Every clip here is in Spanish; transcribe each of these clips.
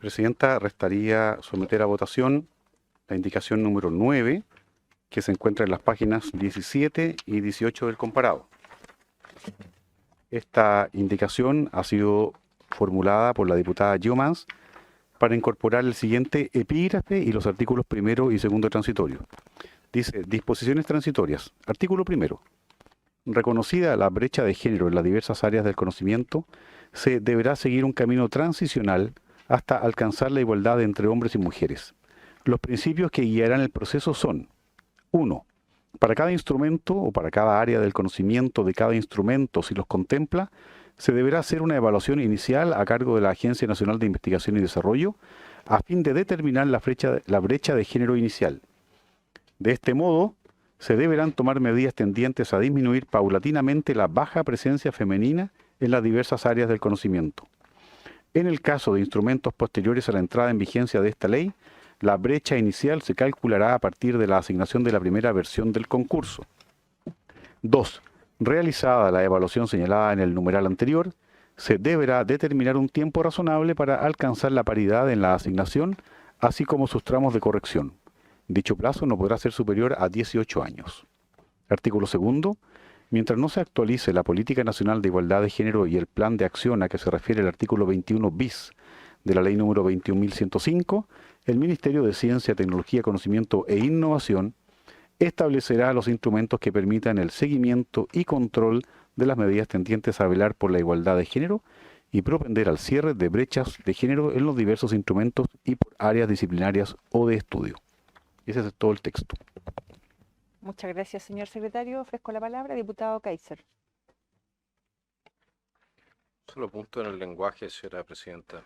Presidenta, restaría someter a votación la indicación número 9, que se encuentra en las páginas 17 y 18 del comparado. Esta indicación ha sido formulada por la diputada Giomans para incorporar el siguiente epígrafe y los artículos primero y segundo transitorios. Dice, disposiciones transitorias. Artículo primero. Reconocida la brecha de género en las diversas áreas del conocimiento, se deberá seguir un camino transicional hasta alcanzar la igualdad entre hombres y mujeres. Los principios que guiarán el proceso son: 1. Para cada instrumento o para cada área del conocimiento de cada instrumento, si los contempla, se deberá hacer una evaluación inicial a cargo de la Agencia Nacional de Investigación y Desarrollo a fin de determinar la brecha de género inicial. De este modo, se deberán tomar medidas tendientes a disminuir paulatinamente la baja presencia femenina en las diversas áreas del conocimiento. En el caso de instrumentos posteriores a la entrada en vigencia de esta ley, la brecha inicial se calculará a partir de la asignación de la primera versión del concurso. 2. Realizada la evaluación señalada en el numeral anterior, se deberá determinar un tiempo razonable para alcanzar la paridad en la asignación, así como sus tramos de corrección. Dicho plazo no podrá ser superior a 18 años. Artículo segundo. Mientras no se actualice la Política Nacional de Igualdad de Género y el Plan de Acción a que se refiere el artículo 21 bis de la Ley número 21.105, el Ministerio de Ciencia, Tecnología, Conocimiento e Innovación establecerá los instrumentos que permitan el seguimiento y control de las medidas tendientes a velar por la igualdad de género y propender al cierre de brechas de género en los diversos instrumentos y por áreas disciplinarias o de estudio. Ese es todo el texto. Muchas gracias, señor secretario. Ofrezco la palabra, diputado Kaiser. Solo punto en el lenguaje, señora presidenta.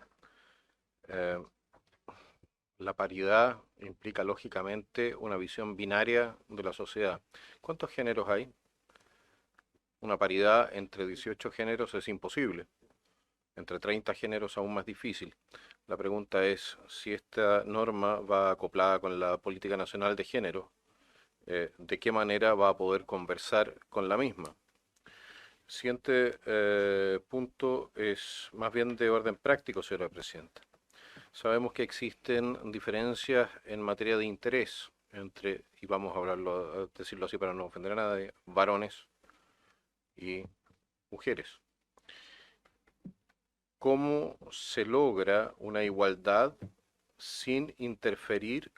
La paridad implica lógicamente una visión binaria de la sociedad. ¿Cuántos géneros hay? Una paridad entre 18 géneros es imposible. Entre 30 géneros aún más difícil. La pregunta es si esta norma va acoplada con la Política Nacional de Género. ¿De qué manera va a poder conversar con la misma? Siguiente punto es más bien de orden práctico, señora presidenta. Sabemos que existen diferencias en materia de interés entre, y vamos a hablarlo, a decirlo así para no ofender a nadie, varones y mujeres. ¿Cómo se logra una igualdad sin interferir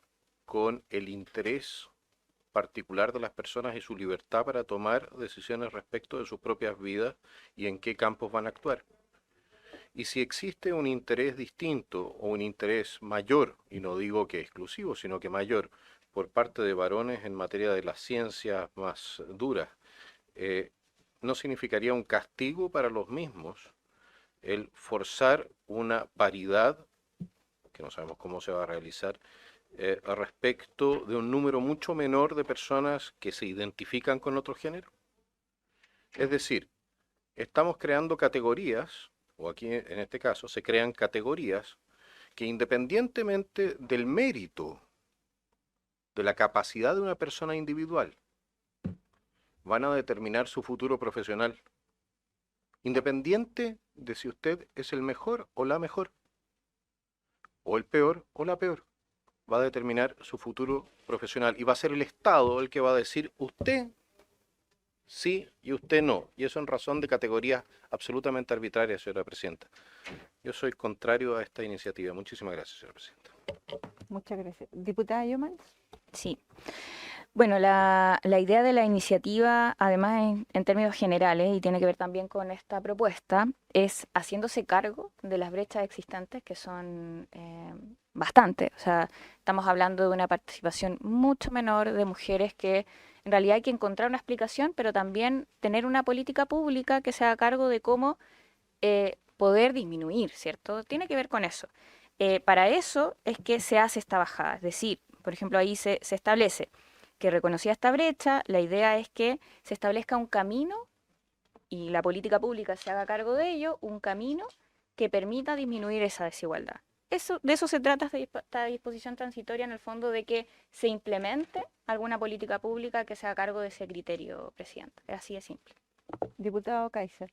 con el interés particular de las personas y su libertad para tomar decisiones respecto de sus propias vidas y en qué campos van a actuar? Y si existe un interés distinto o un interés mayor, y no digo que exclusivo, sino que mayor, por parte de varones en materia de las ciencias más duras, ¿no significaría un castigo para los mismos el forzar una paridad, que no sabemos cómo se va a realizar, respecto de un número mucho menor de personas que se identifican con otro género? Es decir, estamos creando categorías, o aquí en este caso se crean categorías que independientemente del mérito, de la capacidad de una persona individual, van a determinar su futuro profesional, independiente de si usted es el mejor o la mejor, o el peor o la peor. Va a determinar su futuro profesional y va a ser el Estado el que va a decir usted sí y usted no, y eso en razón de categorías absolutamente arbitrarias, señora presidenta. Yo soy contrario a esta iniciativa. Muchísimas gracias, señora presidenta. Muchas gracias. Diputada Giomans. Sí. Bueno, la idea de la iniciativa, además en términos generales, y tiene que ver también con esta propuesta, es haciéndose cargo de las brechas existentes, que son bastantes. O sea, estamos hablando de una participación mucho menor de mujeres que en realidad hay que encontrar una explicación, pero también tener una política pública que se haga cargo de cómo poder disminuir, ¿cierto? Tiene que ver con eso. Para eso es que se hace esta bajada. Es decir, por ejemplo, ahí se establece que reconocida esta brecha, la idea es que se establezca un camino y la política pública se haga cargo de ello, un camino que permita disminuir esa desigualdad. De eso se trata esta disposición transitoria, en el fondo, de que se implemente alguna política pública que se haga cargo de ese criterio, presidente. Es así de simple. Diputado Kaiser.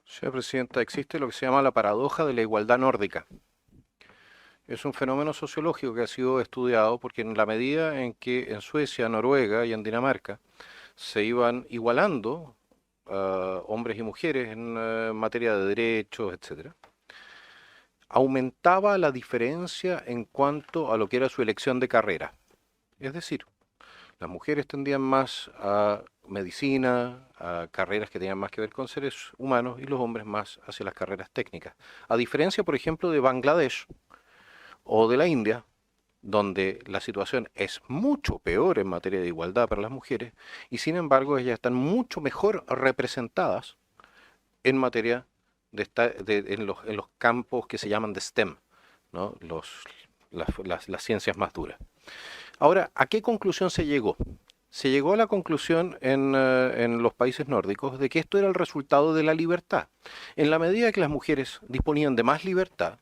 Señora presidenta, existe lo que se llama la paradoja de la igualdad nórdica. Es un fenómeno sociológico que ha sido estudiado porque en la medida en que en Suecia, Noruega y en Dinamarca se iban igualando hombres y mujeres en materia de derechos, etcétera, aumentaba la diferencia en cuanto a lo que era su elección de carrera. Es decir, las mujeres tendían más a medicina, a carreras que tenían más que ver con seres humanos y los hombres más hacia las carreras técnicas. A diferencia, por ejemplo, de Bangladesh o de la India, donde la situación es mucho peor en materia de igualdad para las mujeres y sin embargo ellas están mucho mejor representadas en materia en los campos que se llaman de STEM, ¿no? Las ciencias más duras. Ahora, ¿a qué conclusión se llegó? Se llegó a la conclusión en los países nórdicos de que esto era el resultado de la libertad. En la medida que las mujeres disponían de más libertad,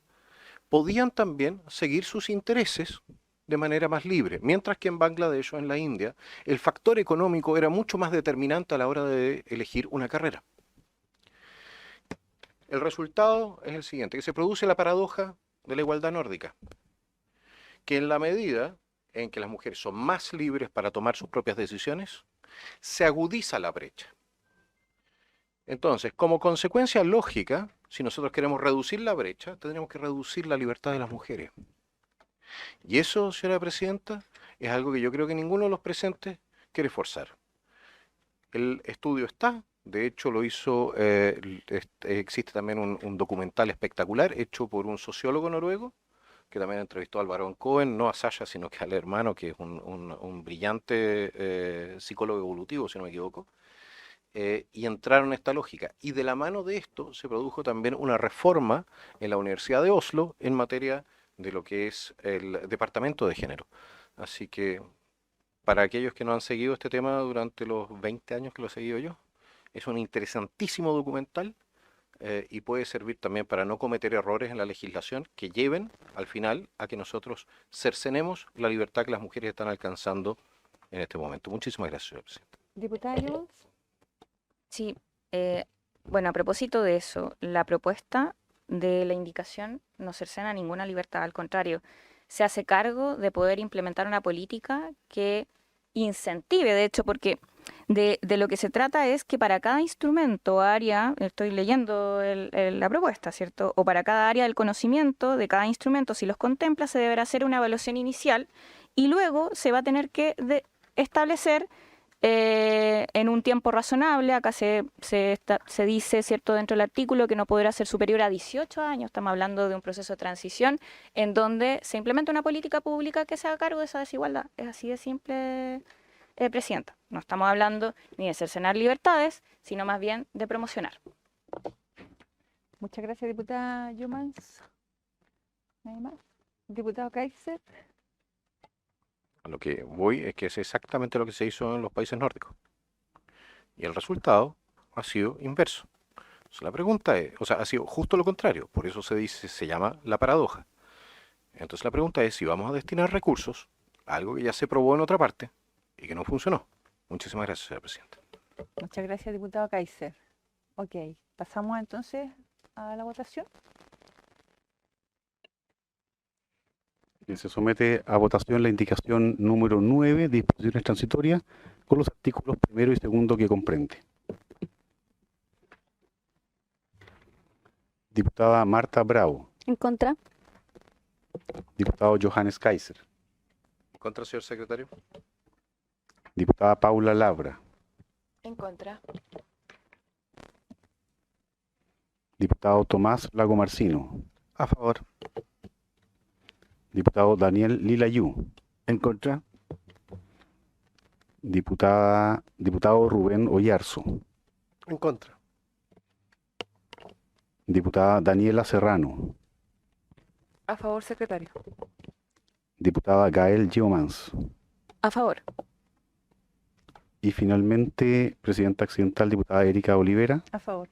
podían también seguir sus intereses de manera más libre, mientras que en Bangladesh o en la India el factor económico era mucho más determinante a la hora de elegir una carrera. El resultado es el siguiente, que se produce la paradoja de la igualdad nórdica, que en la medida en que las mujeres son más libres para tomar sus propias decisiones, se agudiza la brecha. Entonces, como consecuencia lógica, si nosotros queremos reducir la brecha, tendremos que reducir la libertad de las mujeres. Y eso, señora presidenta, es algo que yo creo que ninguno de los presentes quiere forzar. El estudio está, de hecho lo hizo, existe también un documental espectacular hecho por un sociólogo noruego, que también entrevistó al barón Cohen, no a Sasha, sino que al hermano, que es un brillante psicólogo evolutivo, si no me equivoco. Y entraron en esta lógica. Y de la mano de esto se produjo también una reforma en la Universidad de Oslo en materia de lo que es el departamento de género. Así que para aquellos que no han seguido este tema durante los 20 años que lo he seguido yo, es un interesantísimo documental y puede servir también para no cometer errores en la legislación que lleven al final a que nosotros cercenemos la libertad que las mujeres están alcanzando en este momento. Muchísimas gracias, señor presidente. Diputada Jones. Sí, bueno, a propósito de eso, la propuesta de la indicación no cercena ninguna libertad, al contrario, se hace cargo de poder implementar una política que incentive, de hecho, porque de lo que se trata es que para cada instrumento, área, estoy leyendo la propuesta, ¿cierto? O para cada área del conocimiento de cada instrumento, si los contempla, se deberá hacer una evaluación inicial y luego se va a tener que establecer en un tiempo razonable. Acá se dice, ¿cierto?, dentro del artículo que no podrá ser superior a 18 años. Estamos hablando de un proceso de transición en donde se implementa una política pública que se haga cargo de esa desigualdad. Es así de simple, Presidenta. No estamos hablando ni de cercenar libertades, sino más bien de promocionar. Muchas gracias, diputada Jomans. ¿Nadie más? Diputado Kaiser. A lo que voy es que es exactamente lo que se hizo en los países nórdicos. Y el resultado ha sido inverso. Entonces, la pregunta es, o sea, ha sido justo lo contrario. Por eso se llama la paradoja. Entonces la pregunta es si vamos a destinar recursos a algo que ya se probó en otra parte y que no funcionó. Muchísimas gracias, señora presidenta. Muchas gracias, diputado Kaiser. Ok, pasamos entonces a la votación. Se somete a votación la indicación número 9, disposiciones transitorias, con los artículos primero y segundo que comprende. Diputada Marta Bravo. En contra. Diputado Johannes Kaiser. ¿En contra, señor secretario? Diputada Paula Labra. En contra. Diputado Tomás Lago Marcino. A favor. Diputado Daniel Lilayú. En contra. Diputado Rubén Oyarzo. En contra. Diputada Daniela Serrano. A favor, secretario. Diputada Gael Geomans. A favor. Y finalmente, presidenta accidental, diputada Erika Olivera. A favor.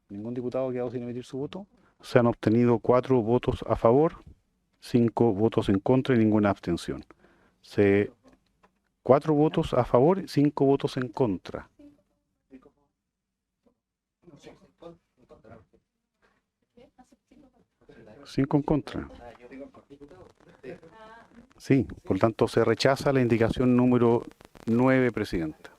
¿Ningún diputado ha quedado sin emitir su voto? Se han obtenido 4 votos a favor, 5 votos en contra y ninguna abstención. 4 votos a favor, 5 votos en contra. 5 en contra. Sí, por tanto se rechaza la indicación número 9, Presidenta.